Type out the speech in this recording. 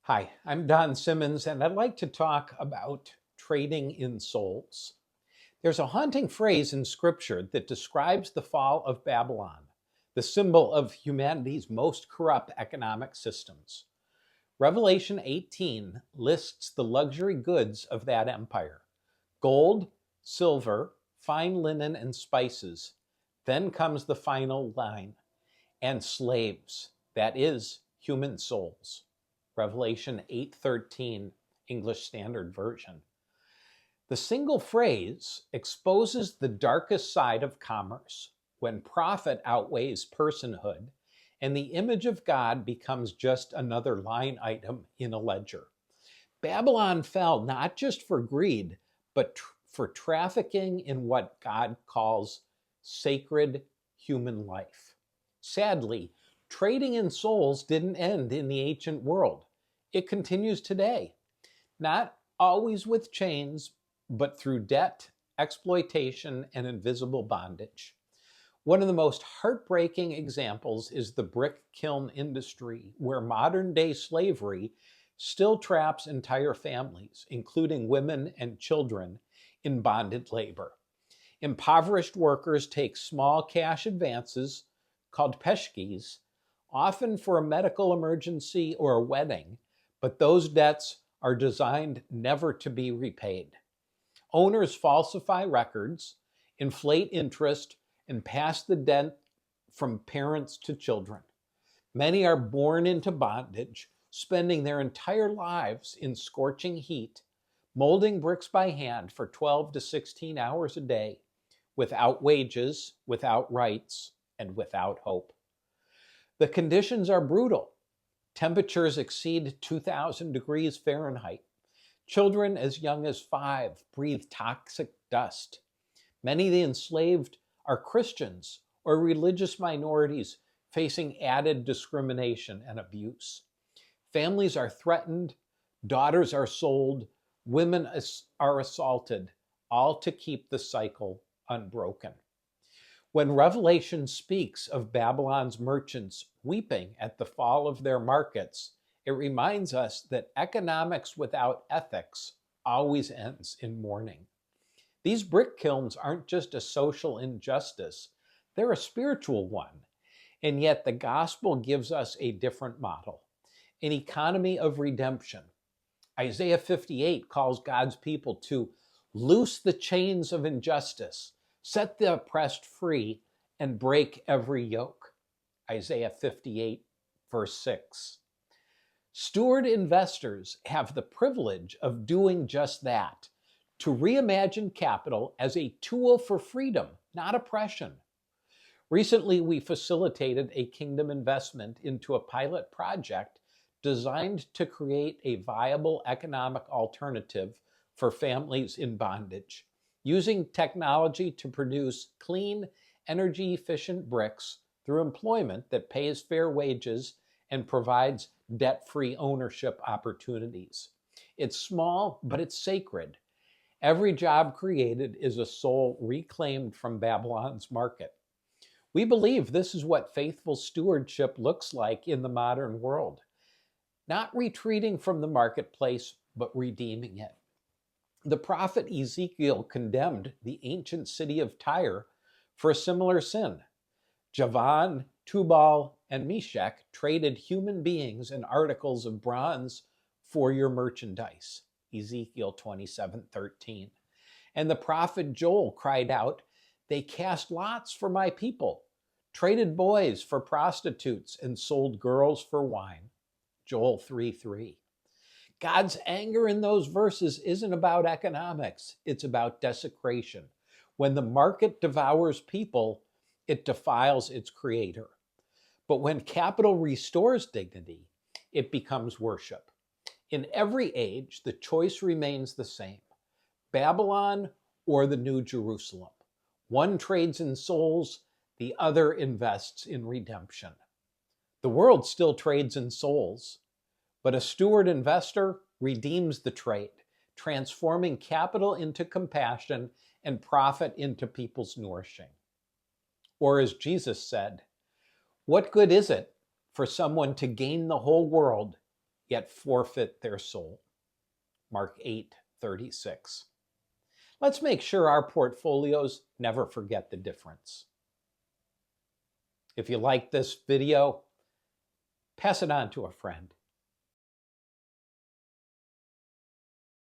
Hi, I'm Don Simmons, and I'd like to talk about trading in souls. There's a haunting phrase in Scripture that describes the fall of Babylon, the symbol of humanity's most corrupt economic systems. Revelation 18 lists the luxury goods of that empire: gold, silver, fine linen, and spices. Then comes the final line, and slaves, that is, human souls. Revelation 8:13, English Standard Version. The single phrase exposes the darkest side of commerce, when profit outweighs personhood and the image of God becomes just another line item in a ledger. Babylon fell not just for greed, but for trafficking in what God calls sacred human life. Sadly, trading in souls didn't end in the ancient world. It continues today, not always with chains, but through debt, exploitation, and invisible bondage. One of the most heartbreaking examples is the brick kiln industry, where modern day slavery still traps entire families, including women and children, in bonded labor. Impoverished workers take small cash advances, called peshkis, often for a medical emergency or a wedding, but those debts are designed never to be repaid. Owners falsify records, inflate interest, and pass the debt from parents to children. Many are born into bondage, spending their entire lives in scorching heat, molding bricks by hand for 12 to 16 hours a day, without wages, without rights, and without hope. The conditions are brutal. Temperatures exceed 2,000 degrees Fahrenheit. Children as young as 5 breathe toxic dust. Many of the enslaved are Christians or religious minorities facing added discrimination and abuse. Families are threatened, daughters are sold, women are assaulted, all to keep the cycle unbroken. When Revelation speaks of Babylon's merchants weeping at the fall of their markets, it reminds us that economics without ethics always ends in mourning. These brick kilns aren't just a social injustice, they're a spiritual one. And yet the gospel gives us a different model, an economy of redemption. Isaiah 58 calls God's people to loose the chains of injustice, set the oppressed free, and break every yoke. Isaiah 58, verse 6. Steward investors have the privilege of doing just that, to reimagine capital as a tool for freedom, not oppression. Recently, we facilitated a kingdom investment into a pilot project designed to create a viable economic alternative for families in bondage, using technology to produce clean, energy-efficient bricks through employment that pays fair wages and provides debt-free ownership opportunities. It's small, but it's sacred. Every job created is a soul reclaimed from Babylon's market. We believe this is what faithful stewardship looks like in the modern world. Not retreating from the marketplace, but redeeming it. The prophet Ezekiel condemned the ancient city of Tyre for a similar sin. Javan, Tubal, and Meshach traded human beings and articles of bronze for your merchandise. Ezekiel 27:13. And the prophet Joel cried out, "They cast lots for my people, traded boys for prostitutes, and sold girls for wine." Joel 3:3. God's anger in those verses isn't about economics, it's about desecration. When the market devours people, it defiles its creator. But when capital restores dignity, it becomes worship. In every age, the choice remains the same: Babylon or the New Jerusalem. One trades in souls, the other invests in redemption. The world still trades in souls, but a steward investor redeems the trade, transforming capital into compassion and profit into people's nourishing. Or as Jesus said, "What good is it for someone to gain the whole world yet forfeit their soul. Mark 8:36. Let's make sure our portfolios never forget the difference. If you like this video, pass it on to a friend.